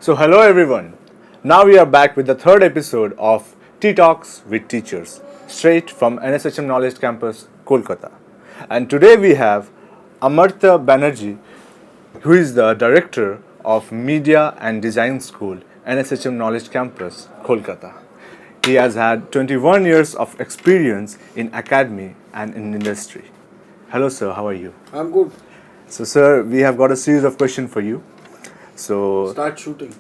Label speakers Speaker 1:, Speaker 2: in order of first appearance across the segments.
Speaker 1: So, hello everyone. Now we are back with the third episode of Tea Talks with Teachers, straight from NSHM Knowledge Campus, Kolkata. And today we have Amartya Banerjee, who is the director of Media and Design School, NSHM Knowledge Campus, Kolkata. He has had 21 years of experience in academy and in industry. Hello, sir. How are you?
Speaker 2: I'm good.
Speaker 1: So, sir, we have got a series of questions for you. So,
Speaker 2: Start shooting.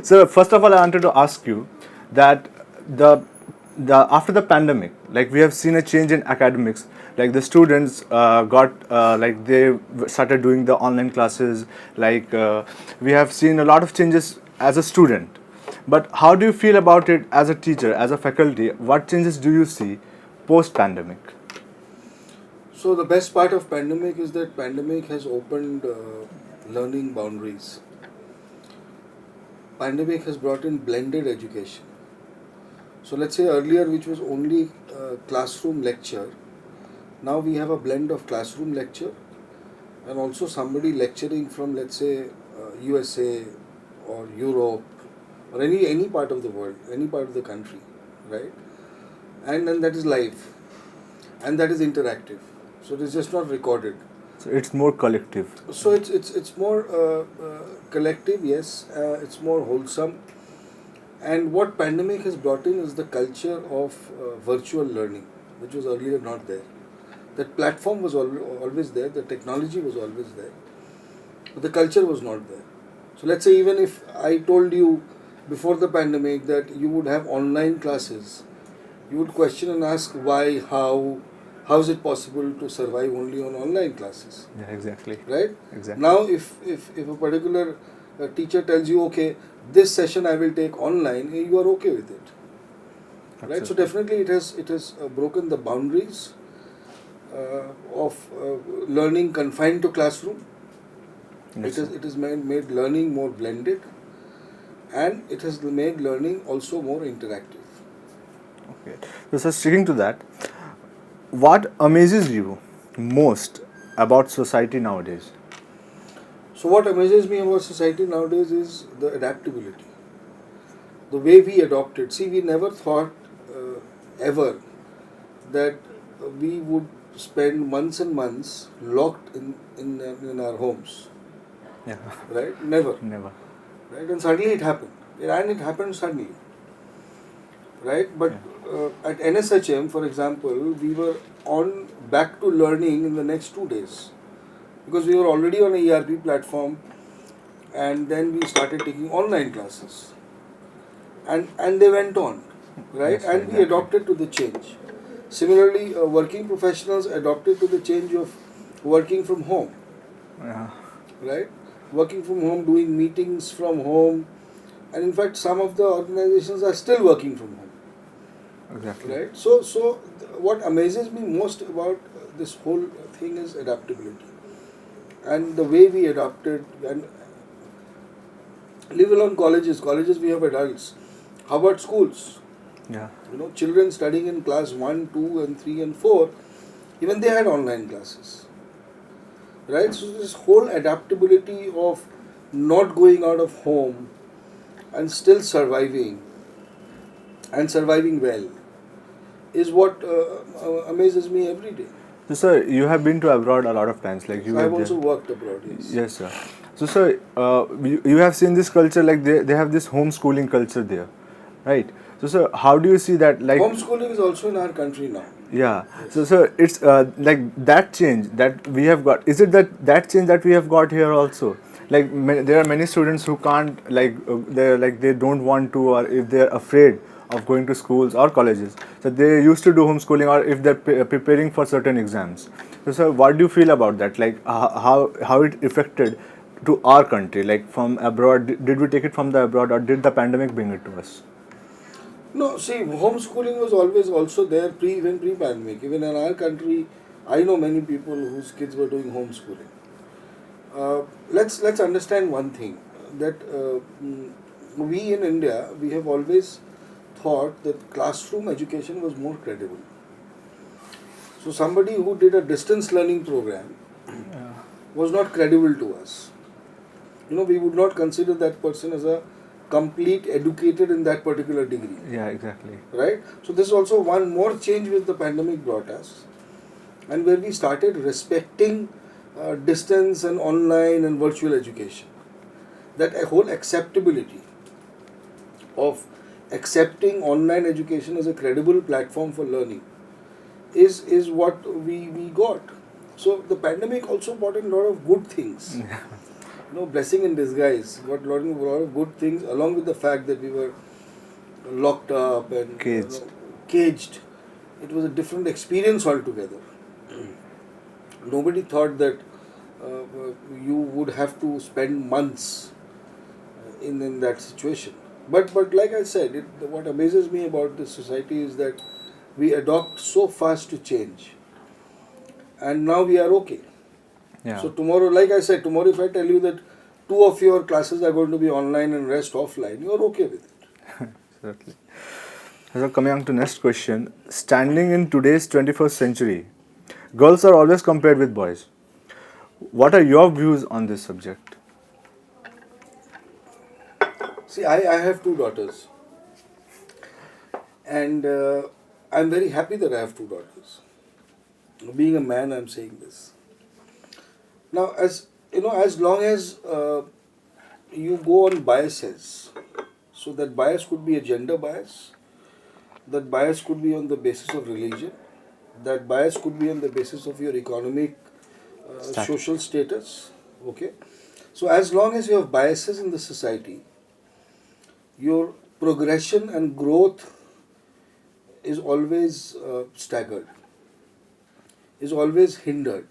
Speaker 1: so first of all, I wanted to ask you that the after the pandemic, like we have seen a change in academics. Like the students got like they started doing the online classes. Like we have seen a lot of changes as a student. But how do you feel about it as a teacher, as a faculty? What changes do you see post pandemic?
Speaker 2: So the best part of pandemic is that pandemic has opened learning boundaries. Pandemic has brought in blended education. So let's say earlier, which was only classroom lecture, now we have a blend of classroom lecture and also somebody lecturing from, let's say, USA or Europe or any part of the world, any part of the country, right? And then that is live and that is interactive. So it is just not recorded.
Speaker 1: So it's more collective.
Speaker 2: So it's more collective, yes. It's more wholesome. And what pandemic has brought in is the culture of virtual learning, which was earlier not there. That platform was always there, the technology was always there, but the culture was not there. So let's say even if I told you before the pandemic that you would have online classes, you would question and ask why, how is it possible to survive only on online classes?
Speaker 1: Yeah, exactly.
Speaker 2: Right?
Speaker 1: Exactly.
Speaker 2: Now, if a particular teacher tells you, okay, this session I will take online, you are okay with it.
Speaker 1: Absolutely.
Speaker 2: Right? So definitely it has broken the boundaries of learning confined to classroom.
Speaker 1: Yes,
Speaker 2: It has made learning more blended, and it has made learning also more interactive.
Speaker 1: okay. So, sticking to that, what amazes you most about society nowadays?
Speaker 2: So what amazes me about society nowadays is the adaptability, the way we adopted. See, we never thought ever that we would spend months and months locked in our homes,
Speaker 1: Yeah,
Speaker 2: right? Never,
Speaker 1: never.
Speaker 2: right? And suddenly it happened, and it happened suddenly, right? But at NSHM, for example, we were on back to learning in the next 2 days because we were already on a ERP platform, and then we started taking online classes, and they went on, right?
Speaker 1: Yes,
Speaker 2: And
Speaker 1: exactly.
Speaker 2: we adopted to the change. Similarly, working professionals adopted to the change of working from home,
Speaker 1: Yeah,
Speaker 2: right? Working from home, doing meetings from home, and in fact, some of the organizations are still working from home,
Speaker 1: exactly.
Speaker 2: right? So what amazes me most about this whole thing is adaptability and the way we adapted. And leave alone colleges. Colleges, we have adults. How about schools?
Speaker 1: Yeah,
Speaker 2: Children studying in class 1, 2, and 3, and 4, even they had online classes, right? So this whole adaptability of not going out of home and still surviving and surviving well is what amazes me every day.
Speaker 1: so sir, you have been to abroad a lot of times, like you
Speaker 2: So
Speaker 1: were
Speaker 2: I've
Speaker 1: there.
Speaker 2: also worked abroad, yes.
Speaker 1: Yes, sir. So, sir, you have seen this culture, like they have this homeschooling culture there, right? So, sir, how do you see that? Like,
Speaker 2: Homeschooling is also in our country now.
Speaker 1: yeah. So,
Speaker 2: Yes.
Speaker 1: sir, it's like that change that we have got. Is it that change that we have got here also? Like, there are many students who can't, like, they don't want to, or if they're afraid of going to schools or colleges, so they used to do homeschooling, or if they're preparing for certain exams. So, sir, what do you feel about that? Like, how it affected to our country, like from abroad? Did we take it from the abroad, or did the pandemic bring it to us?
Speaker 2: No, see, homeschooling was always also there even pre-pandemic. Even in our country, I know many people whose kids were doing homeschooling. Let's understand one thing, that we in India, we have always thought that classroom education was more credible. So somebody who did a distance learning program was not credible to us. We would not consider that person as a complete educated in that particular degree.
Speaker 1: Yeah, exactly.
Speaker 2: Right? So this is also one more change which the pandemic brought us, and where we started respecting distance and online and virtual education. That a whole acceptability of accepting online education as a credible platform for learning is what we got. So the pandemic also brought in a lot of good things. Blessing in disguise. Got a lot of good things, along with the fact that we were locked up and
Speaker 1: Caged.
Speaker 2: caged. It was a different experience altogether. Nobody thought that you would have to spend months in that situation. But like I said, what amazes me about this society is that we adopt so fast to change, and now we are okay.
Speaker 1: Yeah.
Speaker 2: So tomorrow, like I said, tomorrow if I tell you that 2 of your classes are going to be online and rest offline, you are okay with it.
Speaker 1: Certainly. So coming on to next question, standing in today's 21st century, girls are always compared with boys. What are your views on this subject?
Speaker 2: See, I have 2 daughters, and I'm very happy that I have 2 daughters. Being a man, I'm saying this. Now, as long as you go on biases, so that bias could be a gender bias, that bias could be on the basis of religion, that bias could be on the basis of your economic, social status. Okay, so as long as you have biases in the society, your progression and growth is always staggered, is always hindered,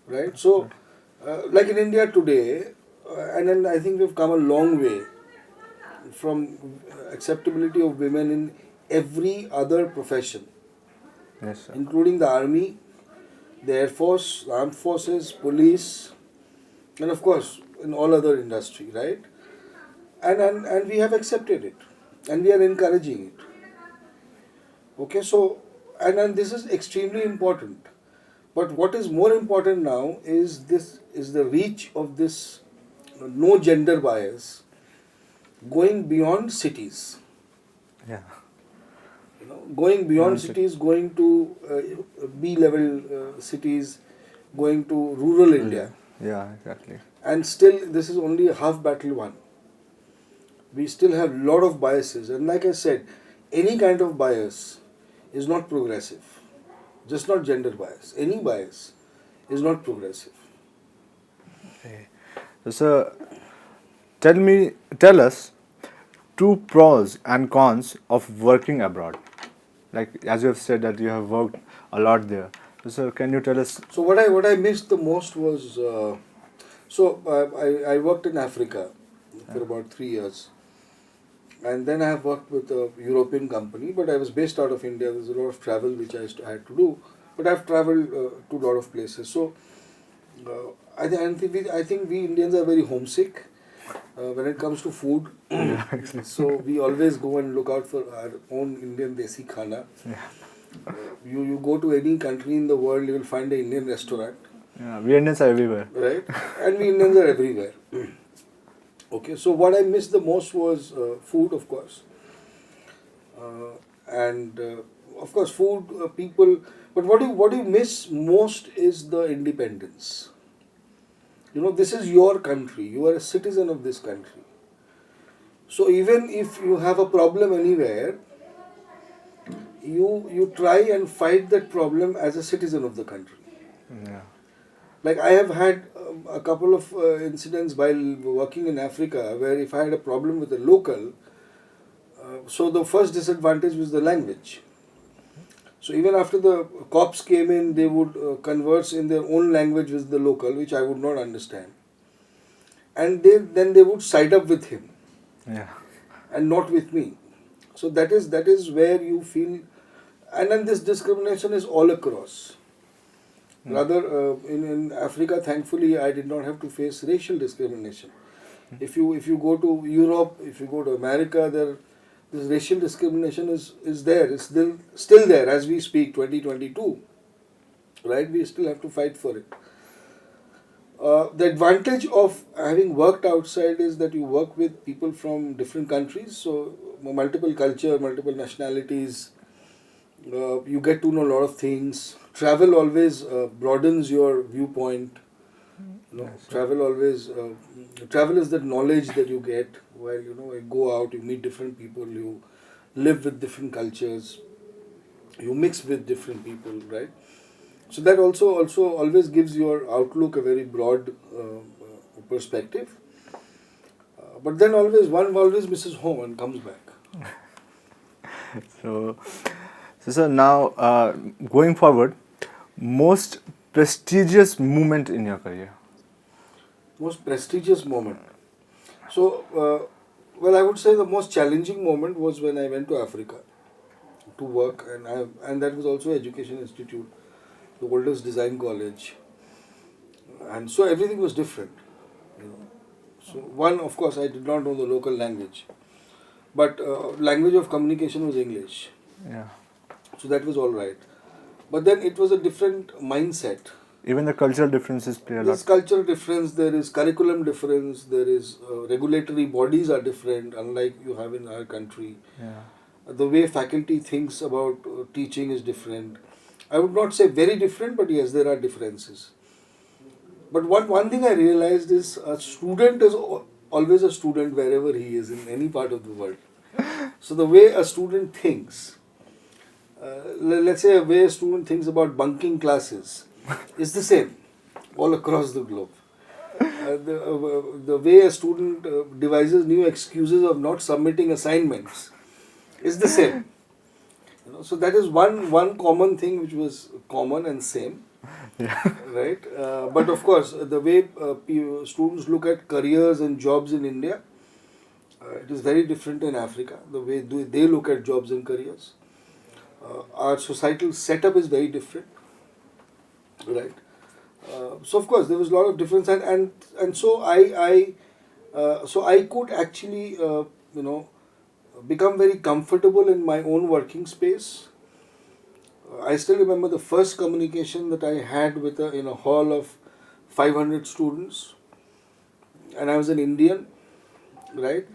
Speaker 2: right? So, like in India today, and then I think we've come a long way from acceptability of women in every other profession,
Speaker 1: Yes, sir.
Speaker 2: including the army, the air force, armed forces, police, and of course in all other industry, right? And we have accepted it, and we are encouraging it. Okay, so and this is extremely important. But what is more important now is the reach of this no gender bias going beyond cities.
Speaker 1: Yeah.
Speaker 2: Going beyond
Speaker 1: Beyond
Speaker 2: cities, going to B-level cities, going to rural India.
Speaker 1: Yeah, exactly.
Speaker 2: And still, this is only a half battle won. We still have a lot of biases. And like I said, any kind of bias is not progressive. Just not gender bias. Any bias is not progressive.
Speaker 1: Okay. So, tell us 2 pros and cons of working abroad. Like as you have said that you have worked a lot there. So, can you tell us?
Speaker 2: So what I missed the most was I worked in Africa for about 3 years, and then I have worked with a European company, but I was based out of India. There's a lot of travel which I had to do, but I've traveled to a lot of places. So I think we Indians are very homesick when it comes to food. So we always go and look out for our own Indian desi khana. You go to any country in the world, you will find an Indian restaurant.
Speaker 1: Yeah, we Indians are everywhere.
Speaker 2: Right? And we Indians are everywhere. Okay, so what I missed the most was food, of course. And of course, food, people. But what you miss most is the independence. This is your country. You are a citizen of this country. So even if you have a problem anywhere, you try and fight that problem as a citizen of the country.
Speaker 1: Yeah.
Speaker 2: Like I have had a couple of incidents while working in Africa where if I had a problem with a local, so the first disadvantage was the language. So even after the cops came in, they would converse in their own language with the local, which I would not understand. And then they would side up with him.
Speaker 1: Yeah.
Speaker 2: And not with me. So that is where you feel, and then this discrimination is all across. Rather, in Africa, thankfully, I did not have to face racial discrimination. If you go to Europe, if you go to America, this racial discrimination is there. It's still there as we speak, 2022. Right? We still have to fight for it. The advantage of having worked outside is that you work with people from different countries, so multiple culture, multiple nationalities. You get to know a lot of things. Travel always broadens your viewpoint. You know,
Speaker 1: Yes, sir.
Speaker 2: travel is the knowledge that you get while you go out. You meet different people. You live with different cultures. You mix with different people, right? So that also always gives your outlook a very broad perspective. But then one always misses home and comes back.
Speaker 1: So, so sir, now going forward, most prestigious moment in your career.
Speaker 2: Most prestigious moment. So, well, I would say the most challenging moment was when I went to Africa to work, and that was also Education Institute, the oldest design college, and so everything was different. You know. So one, of course, I did not know the local language, but language of communication was English,
Speaker 1: Yeah.
Speaker 2: so that was all right. But then it was a different mindset.
Speaker 1: Even the cultural differences play a lot.
Speaker 2: There's cultural difference, there is curriculum difference, there is regulatory bodies are different, unlike you have in our country.
Speaker 1: Yeah.
Speaker 2: The way faculty thinks about teaching is different. I would not say very different, but yes, there are differences. But one thing I realized is a student is always a student wherever he is in any part of the world. So the way a student thinks, let's say a way a student thinks about bunking classes, is the same all across the globe. The way a student devises new excuses of not submitting assignments is the same. So that is one common thing which was common and same,
Speaker 1: Yeah.
Speaker 2: right? But of course, the way students look at careers and jobs in India, it is very different in Africa. The way they look at jobs and careers, our societal setup is very different, right? So of course there was a lot of difference, and so I could actually become very comfortable in my own working space. I still remember the first communication that I had with in a hall of 500 students, and I was an Indian, right?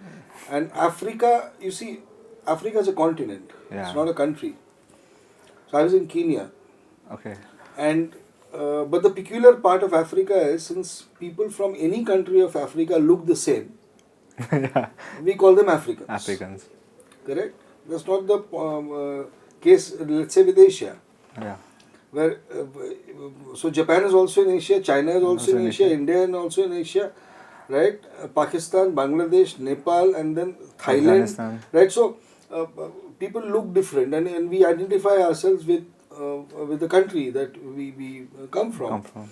Speaker 2: And Africa, you see, Africa is a continent.
Speaker 1: Yeah.
Speaker 2: It's not a country. So I was in Kenya,
Speaker 1: Okay.
Speaker 2: and but the peculiar part of Africa is, since people from any country of Africa look the same,
Speaker 1: Yeah.
Speaker 2: we call them Africans.
Speaker 1: Africans.
Speaker 2: Correct? That's not the case, let's say, with Asia.
Speaker 1: Yeah.
Speaker 2: Where so Japan is also in Asia, China is also in Asia, India is also in Asia, right? Pakistan, Bangladesh, Nepal, and then Thailand,
Speaker 1: Afghanistan.
Speaker 2: right? So people look different, and we identify ourselves with the country that we come from.
Speaker 1: Come from.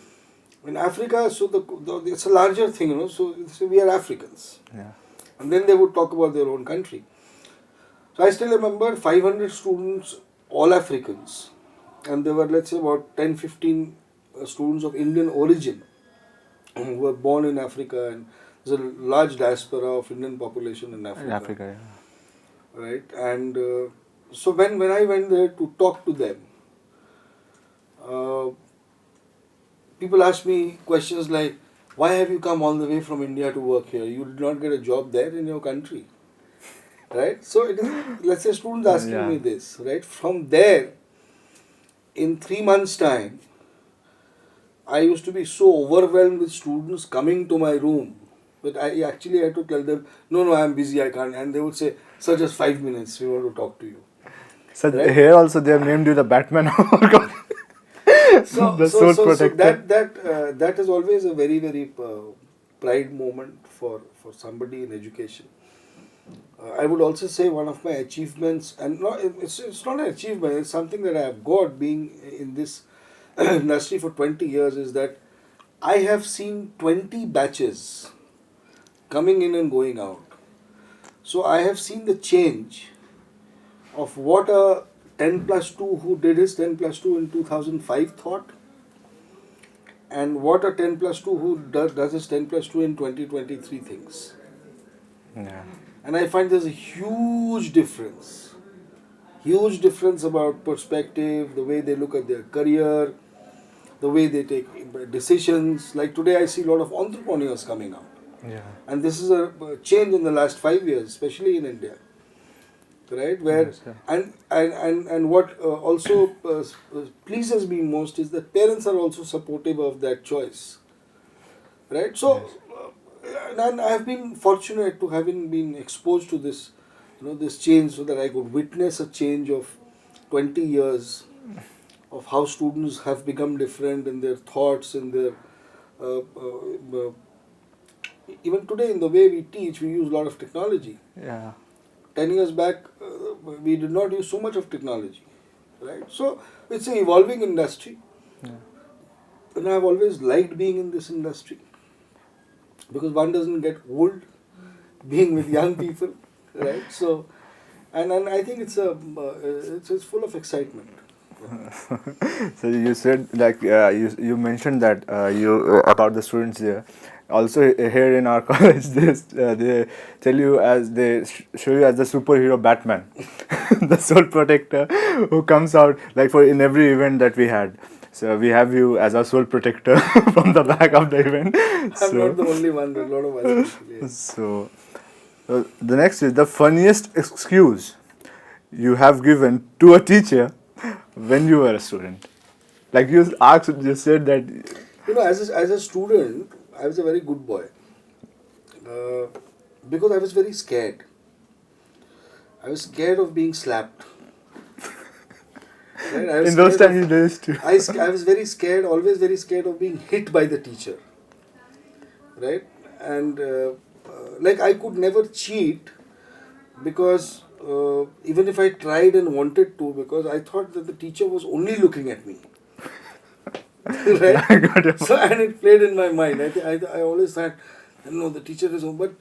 Speaker 2: In Africa, so it's a larger thing, So we are Africans,
Speaker 1: Yeah.
Speaker 2: and then they would talk about their own country. So I still remember 500 students, all Africans, and there were, let's say, about 10, 15 students of Indian origin who were born in Africa, and there's a large diaspora of Indian population in Africa.
Speaker 1: Africa. Yeah.
Speaker 2: Right? And so when I went there to talk to them, people asked me questions like, why have you come all the way from India to work here? You did not get a job there in your country. Right? So it is, let's say, students asking me this, right? From there, in 3 months' time, I used to be so overwhelmed with students coming to my room that I actually had to tell them, no, I'm busy, I can't. And they would say, sir, just 5 minutes, we want to talk to you.
Speaker 1: So
Speaker 2: Right?
Speaker 1: here also they have named you the Batman.
Speaker 2: So that is always a very, very pride moment for somebody in education. I would also say one of my achievements, and it's not an achievement, it's something that I have got being in this industry for 20 years, is that I have seen 20 batches coming in and going out. So I have seen the change of what a 10 plus 2 who did his 10 plus 2 in 2005 thought, and what a 10 plus 2 who does his 10 plus 2 in 2023 thinks.
Speaker 1: Yeah.
Speaker 2: And I find there's a huge difference about perspective, the way they look at their career, the way they take decisions. Like today, I see a lot of entrepreneurs coming out,
Speaker 1: Yeah.
Speaker 2: and this is a change in the last 5 years, especially in India, right? Where
Speaker 1: Yes, yeah.
Speaker 2: and what also pleases me most is that parents are also supportive of that choice, right? So,
Speaker 1: Yes.
Speaker 2: and I have been fortunate to having been exposed to this, this change, so that I could witness a change of 20 years of how students have become different in their thoughts, in their even today in the way we teach, we use a lot of technology.
Speaker 1: Yeah.
Speaker 2: 10 years back, we did not use so much of technology, right? So it's an evolving industry,
Speaker 1: Yeah.
Speaker 2: and I've always liked being in this industry because one doesn't get old being with young people, right? So, and I think it's full of excitement.
Speaker 1: So you said like you mentioned that you about the students there. Also here in our college, they tell you as they show you as the superhero Batman, the soul protector who comes out like for in every event that we had. So we have you as our soul protector from the back of the event.
Speaker 2: I'm
Speaker 1: So
Speaker 2: not the only one, there are a lot of other people. Yes.
Speaker 1: so the next is the funniest excuse you have given to a teacher when you were a student. Like you asked, you said that.
Speaker 2: As a student, I was a very good boy because I was very scared. I was scared of being slapped. Right? I was
Speaker 1: In those
Speaker 2: scared
Speaker 1: times,
Speaker 2: of,
Speaker 1: you used to.
Speaker 2: I was very scared, always very scared of being hit by the teacher. Right? And like I could never cheat because even if I tried and wanted to, because I thought that the teacher was only looking at me.
Speaker 1: Yeah,
Speaker 2: Right?
Speaker 1: I got it.
Speaker 2: So and it played in my mind. I always thought, no, the teacher is, but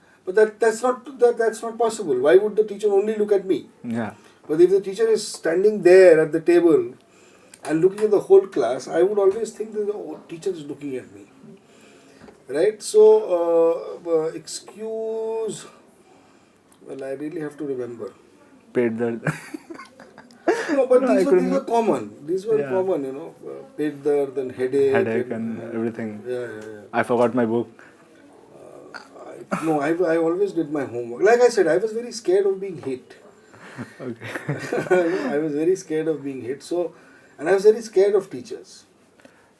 Speaker 2: that's not possible. Why would the teacher only look at me?
Speaker 1: Yeah.
Speaker 2: But if the teacher is standing there at the table and looking at the whole class, I would always think that the teacher is looking at me. Right? So excuse. Well, I really have to remember.
Speaker 1: Paid the.
Speaker 2: No, but
Speaker 1: No, I
Speaker 2: these
Speaker 1: couldn't.
Speaker 2: were common. These were
Speaker 1: Yeah.
Speaker 2: common, Pet dard and headache.
Speaker 1: Headache and everything.
Speaker 2: Yeah.
Speaker 1: I forgot my book.
Speaker 2: No, I always did my homework. Like I said, I was very scared of being hit.
Speaker 1: Okay.
Speaker 2: I was very scared of being hit. So, and I was very scared of teachers.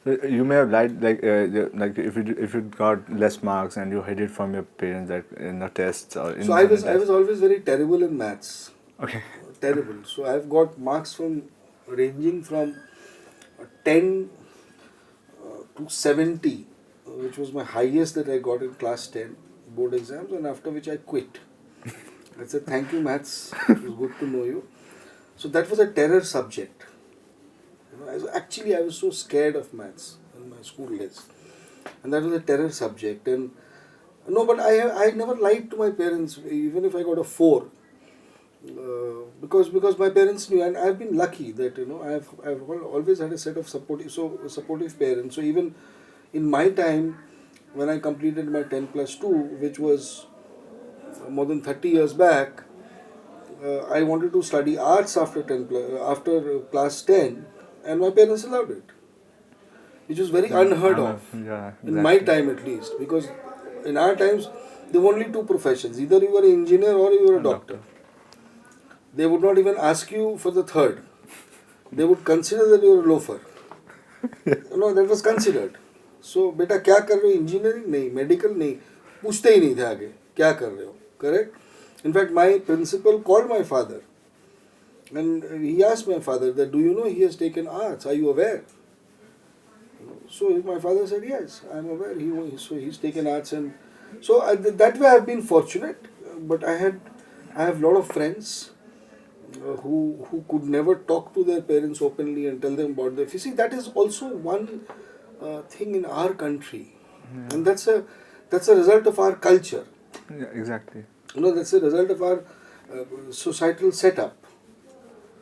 Speaker 1: So you may have lied like if you got less marks and you hid it from your parents that in the tests or in
Speaker 2: So
Speaker 1: the
Speaker 2: I was
Speaker 1: tests.
Speaker 2: always very terrible in maths.
Speaker 1: Okay.
Speaker 2: Terrible. So I've got marks from ranging from 10 to 70, which was my highest that I got in class 10 board exams, and after which I quit. I said, thank you, maths. It was good to know you. So that was a terror subject. I was so scared of maths in my school days. And that was a terror subject. And no, but I never lied to my parents, even if I got a 4. Because my parents knew, and I've been lucky that I've always had a set of supportive parents. So even in my time, when I completed my 10+2, which was more than 30 years back, I wanted to study arts after after class 10, and my parents allowed it, which was very unheard of
Speaker 1: Yeah,
Speaker 2: in my
Speaker 1: exactly.
Speaker 2: time at least, because in our times there were only 2 professions: either you were an engineer or you were a doctor.
Speaker 1: Doctor.
Speaker 2: They would not even ask you for the third. They would consider that you were a loafer. That was considered. So, बेटा क्या कर रहे हो? Engineering नहीं, medical नहीं, पूछते ही नहीं थे आगे क्या कर रहे हो, correct? In fact, my principal called my father, and he asked my father that, do you know he has taken arts? Are you aware? So my father said, yes, I am aware. He's taken arts, and so that way I have been fortunate. But I have a lot of friends who could never talk to their parents openly and tell them about their. You see, that is also one thing in our country, and that's a result of our culture.
Speaker 1: Yeah, exactly.
Speaker 2: That's a result of our societal setup.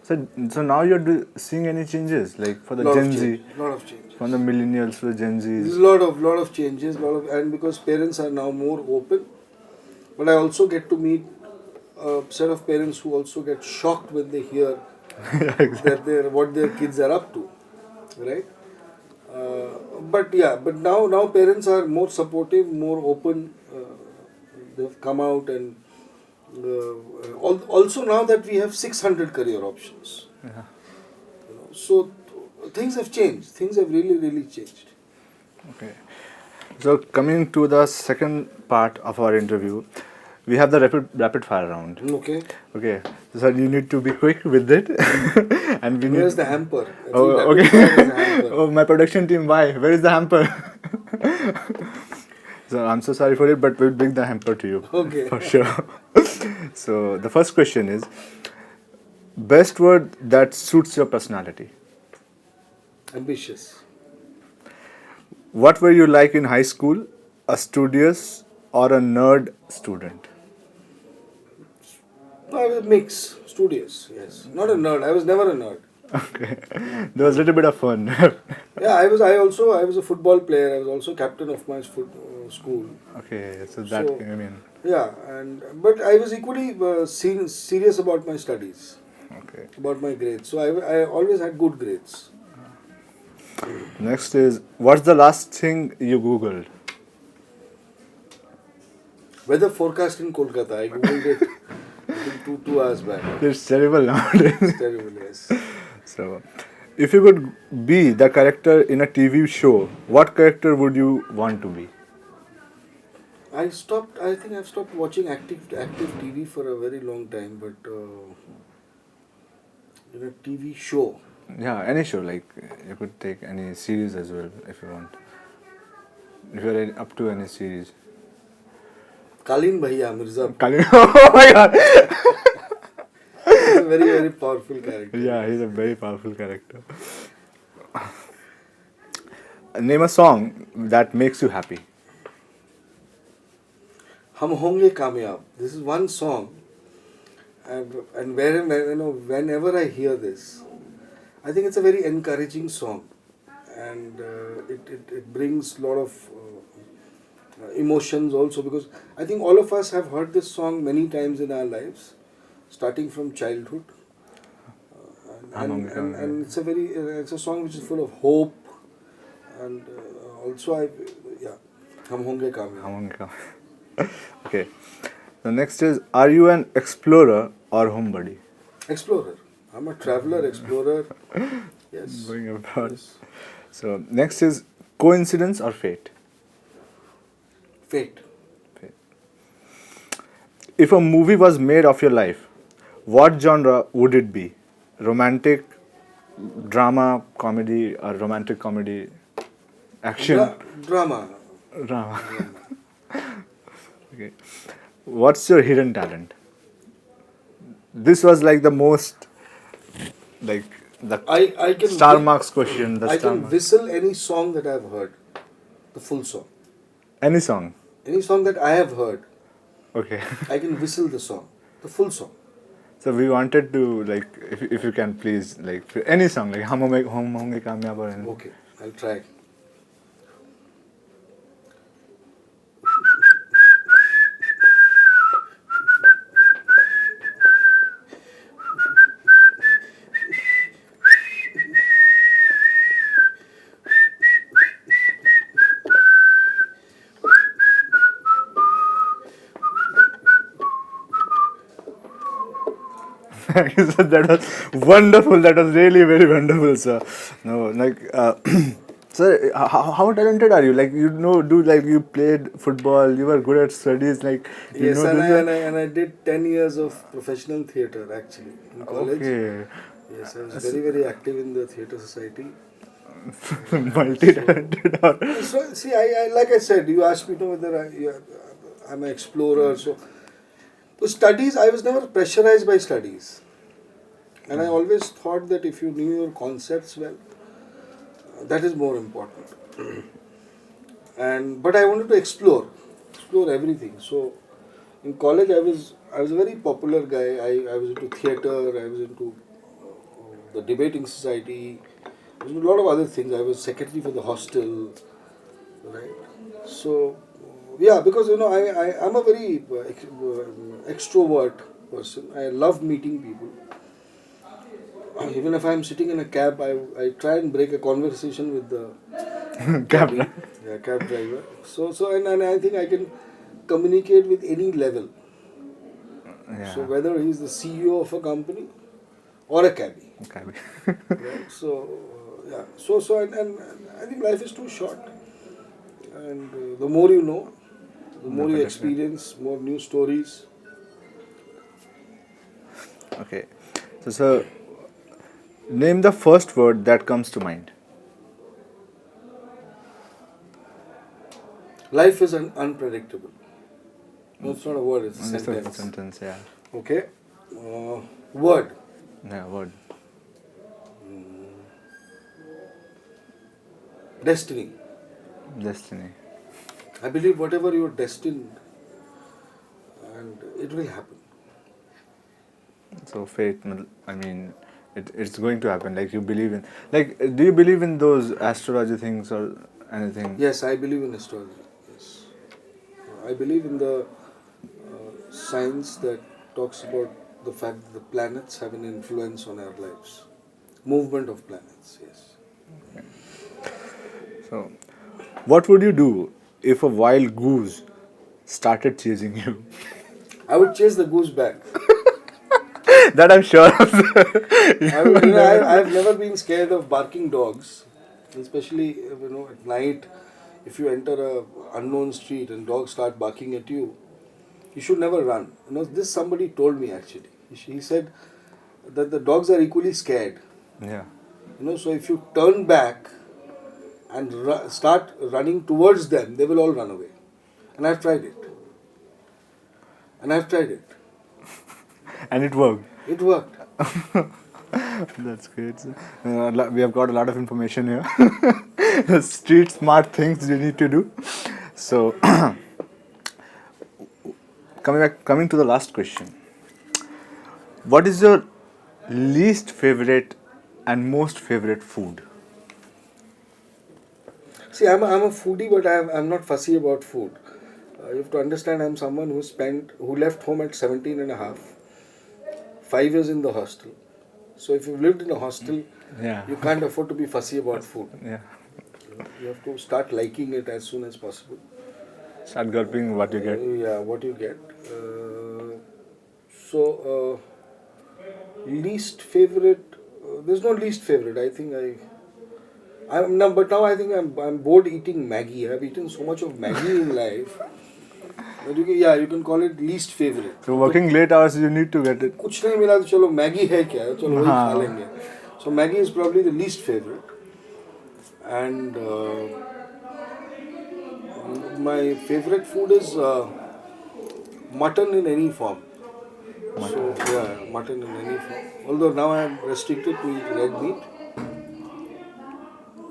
Speaker 1: So now you're seeing any changes like for the
Speaker 2: Lot
Speaker 1: Gen
Speaker 2: of
Speaker 1: Z,
Speaker 2: change, lot of changes.
Speaker 1: from the millennials to the Gen
Speaker 2: There's
Speaker 1: Zs.
Speaker 2: a lot of changes, and because parents are now more open, but I also get to meet a set of parents who also get shocked when they hear
Speaker 1: Yeah, exactly.
Speaker 2: that what their kids are up to, right? but now parents are more supportive, more open. They've come out and also now that we have 600 career options.
Speaker 1: Yeah.
Speaker 2: So things have changed. Things have really changed.
Speaker 1: Okay. So coming to the second part of our interview, we have the rapid fire round.
Speaker 2: Okay.
Speaker 1: Okay. So you need to be quick with it, and we
Speaker 2: Where's
Speaker 1: need.
Speaker 2: the hamper? I think
Speaker 1: Oh,
Speaker 2: rapid fire is a
Speaker 1: okay.
Speaker 2: hamper.
Speaker 1: Oh, my production team. Why? Where is the hamper? So I'm so sorry for it, but we'll bring the hamper to you.
Speaker 2: Okay.
Speaker 1: For sure. So the first question is, best word that suits your personality.
Speaker 2: Ambitious.
Speaker 1: What were you like in high school? A studious or a nerd student?
Speaker 2: No, I was a mix. Studious, yes. Not a nerd. I was never a nerd.
Speaker 1: Okay. There was a little bit of fun.
Speaker 2: Yeah, I was a football player. I was also captain of my school.
Speaker 1: Okay, so that,
Speaker 2: So,
Speaker 1: I mean,
Speaker 2: Yeah, but I was equally serious about my studies,
Speaker 1: okay.
Speaker 2: about my grades. So I always had good grades.
Speaker 1: Next is, what's the last thing you Googled?
Speaker 2: Weather forecast in Kolkata. I googled it. I think 2 hours back.
Speaker 1: It's terrible nowadays.
Speaker 2: It's terrible. Yes.
Speaker 1: So, if you could be the character in a TV show, what character would you want to be?
Speaker 2: I think I've stopped watching active TV for a very long time. But in a TV show,
Speaker 1: Yeah, any show, like you could take any series as well if you want. If you're up to any series.
Speaker 2: Kalin Bhaiya Mirza.
Speaker 1: Oh my god!
Speaker 2: He's a very powerful character.
Speaker 1: Yeah, he's a very powerful character. Name a song that makes you happy.
Speaker 2: Hum honge kamyab. This is one song, and whenever I hear this, I think it's a very encouraging song, and it brings a lot of emotions also, because I think all of us have heard this song many times in our lives, starting from childhood, and it's a song which is full of hope, and also Hum honge kamyab.
Speaker 1: Okay. The next is, are you an explorer or homebody?
Speaker 2: Explorer. I'm a traveler, explorer. Yes.
Speaker 1: Going abroad.
Speaker 2: Yes.
Speaker 1: So next is, coincidence or fate?
Speaker 2: Fate.
Speaker 1: Fate. If a movie was made of your life, what genre would it be? Romantic, drama, comedy, or romantic comedy, action?
Speaker 2: Drama.
Speaker 1: Drama. Okay. What's your hidden talent? This was like the most, like the
Speaker 2: I can
Speaker 1: star marks question. The
Speaker 2: I
Speaker 1: star
Speaker 2: can
Speaker 1: marks.
Speaker 2: whistle any song that I've heard, the full song.
Speaker 1: Any song.
Speaker 2: Any song that I have heard,
Speaker 1: Okay.
Speaker 2: I can whistle the song, the full song.
Speaker 1: So we wanted to, like, if you can please, like, any song, like Hum Honge Kamyab or anything.
Speaker 2: Okay, I'll try.
Speaker 1: That was wonderful. That was really very wonderful, sir. No, like, sir, how talented are you? Like, you played football. You were good at studies. Like, you
Speaker 2: Yes,
Speaker 1: know
Speaker 2: and I did 10 years of professional theatre actually in college.
Speaker 1: Okay.
Speaker 2: Yes, I was very active in the theatre society.
Speaker 1: Multi-talented.
Speaker 2: So see, I like I said, you asked me to whether I'm an explorer. So studies, I was never pressurized by studies, and I always thought that if you knew your concepts well, that is more important. But I wanted to explore everything. So in college, I was a very popular guy. I was into theatre. I was into the debating society. I was into a lot of other things. I was secretary for the hostel, right? So yeah, because I'm a very extrovert person. I love meeting people. Even if I'm sitting in a cab, I try and break a conversation with the
Speaker 1: Cab driver.
Speaker 2: Yeah, cab driver. And I think I can communicate with any level. So
Speaker 1: Yeah.
Speaker 2: whether he's the CEO of a company or a cabbie,
Speaker 1: Cab.
Speaker 2: right? And I think life is too short, and the more you know, the
Speaker 1: The
Speaker 2: more you
Speaker 1: better.
Speaker 2: experience, more new stories.
Speaker 1: Okay. So, sir, name the first word that comes to mind.
Speaker 2: Life is unpredictable. No, it's not a word; it's a
Speaker 1: Just a
Speaker 2: sentence.
Speaker 1: sentence, yeah.
Speaker 2: Okay. Word.
Speaker 1: Yeah, word.
Speaker 2: Destiny.
Speaker 1: Destiny.
Speaker 2: I believe whatever you're destined, and it will happen.
Speaker 1: So fate, I mean, it's going to happen. Like you believe in, like, do you believe in those astrology things or anything?
Speaker 2: Yes, I believe in astrology. Yes, I believe in the science that talks about the fact that the planets have an influence on our lives. Movement of planets. Yes.
Speaker 1: So, what would you do if a wild goose started chasing you?
Speaker 2: I would chase the goose back.
Speaker 1: That I'm sure of.
Speaker 2: I've never been scared of barking dogs, especially at night. If you enter a unknown street and dogs start barking at you, you should never run. This somebody told me actually. He said that the dogs are equally scared.
Speaker 1: Yeah.
Speaker 2: So if you turn back and start running towards them, they will all run away. And I've tried it.
Speaker 1: And it worked.
Speaker 2: It worked.
Speaker 1: That's great. We have got a lot of information here. Street smart things you need to do. So, coming to the last question. What is your least favorite and most favorite food?
Speaker 2: See, I'm a foodie, but I'm not fussy about food. You have to understand I'm someone who left home at 17 and a half, 5 years in the hostel. So if you've lived in a hostel,
Speaker 1: Yeah.
Speaker 2: you can't afford to be fussy about food.
Speaker 1: Yeah.
Speaker 2: You have to start liking it as soon as possible.
Speaker 1: Start gulping what you get.
Speaker 2: Yeah, what you get. So, least favorite. There's no least favorite. I think I'm now, but now I think I'm bored eating Maggie. I've eaten so much of Maggie in life. That you can call it least favorite.
Speaker 1: So working late hours, you need to get it.
Speaker 2: कुछ नहीं मिला तो चलो Maggi है क्या चलो वही खा
Speaker 1: हाँ.
Speaker 2: लेंगे. So Maggie is probably the least favorite. And my favorite food is mutton in any form. So yeah, mutton in any form. Although now I am restricted to eat red meat,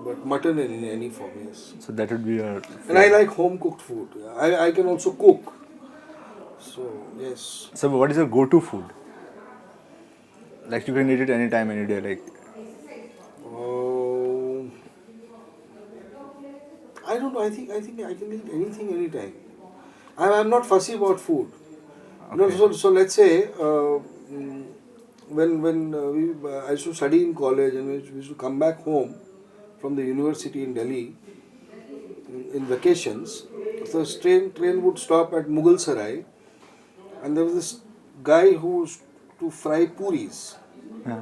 Speaker 2: but mutton in any form, yes.
Speaker 1: So that would be your.
Speaker 2: And I like home cooked food. I can also cook. So yes.
Speaker 1: So what is your go-to food? Like you can eat it anytime, any day. Like
Speaker 2: I don't know. I think I can eat anything anytime. I'm not fussy about food.
Speaker 1: Okay.
Speaker 2: So let's say when I used to study in college and we used to come back home from the university in Delhi in vacations, so train would stop at Mughal Sarai, and there was this guy who used to fry puris.
Speaker 1: Yeah.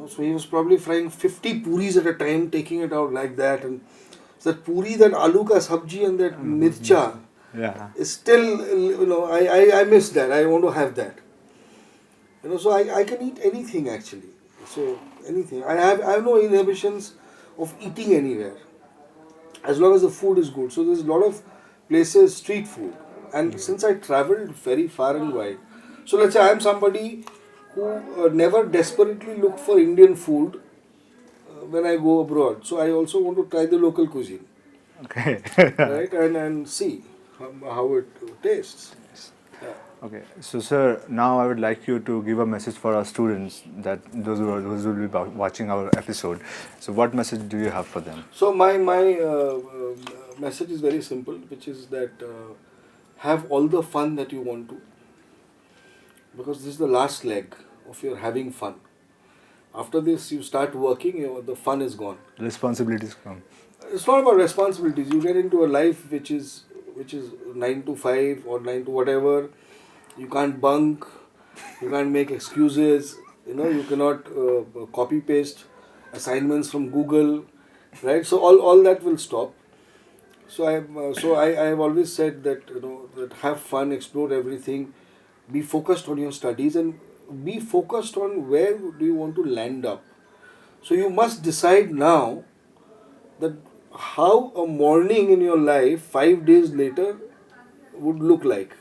Speaker 2: So he was probably frying 50 puris at a time, taking it out like that, and that puri, that aloo ka sabji and that mircha
Speaker 1: Yeah.
Speaker 2: is still, I miss that. I want to have that. So I can eat anything actually. So anything. I have no inhibitions of eating anywhere, as long as the food is good. So there's a lot of places, street food. And since I traveled very far and wide, so let's say I am somebody who never desperately look for Indian food when I go abroad. So I also want to try the local cuisine,
Speaker 1: Okay.
Speaker 2: right? And see how it tastes. Yeah.
Speaker 1: Okay. So sir, now I would like you to give a message for our students that those who will be watching our episode. So what message do you have for them?
Speaker 2: So my message is very simple, which is that have all the fun that you want to, because this is the last leg of your having fun. After this, you start working, the fun is gone.
Speaker 1: Responsibilities come.
Speaker 2: It's not about responsibilities. You get into a life which is 9 to 5 or 9 to whatever. You can't bunk. You can't make excuses. You cannot copy paste assignments from Google, right? So all that will stop. So I have always said that that have fun, explore everything, be focused on your studies, and be focused on where do you want to land up. So you must decide now that how a morning in your life 5 days later would look like,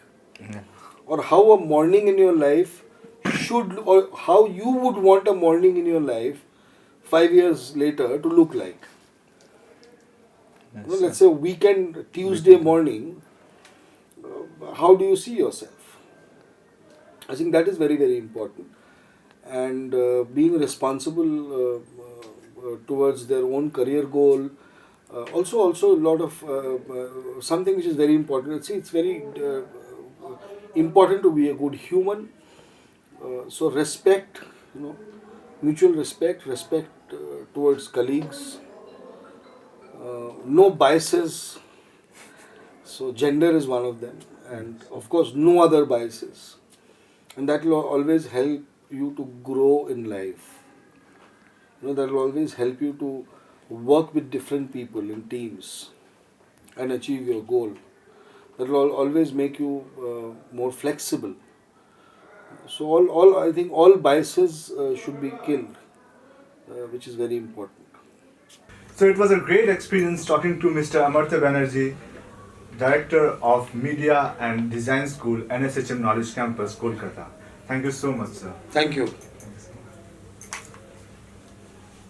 Speaker 2: or how a morning in your life should, or how you would want a morning in your life 5 years later to look like. Let's say weekend Tuesday morning, how do you see yourself? I think that is very, very important. And being responsible towards their own career goal. Also a lot of something which is very important. See, it's very important to be a good human. So respect, mutual respect towards colleagues, no biases. So gender is one of them, and of course no other biases, and that will always help you to grow in life. That will always help you to work with different people in teams and achieve your goal. That will always make you more flexible. So all I think all biases should be killed, which is very important.
Speaker 1: So it was a great experience talking to Mr. Amartya Banerjee, Director of Media and Design School, NSHM Knowledge Campus, Kolkata. Thank you so much, sir.
Speaker 2: Thank you.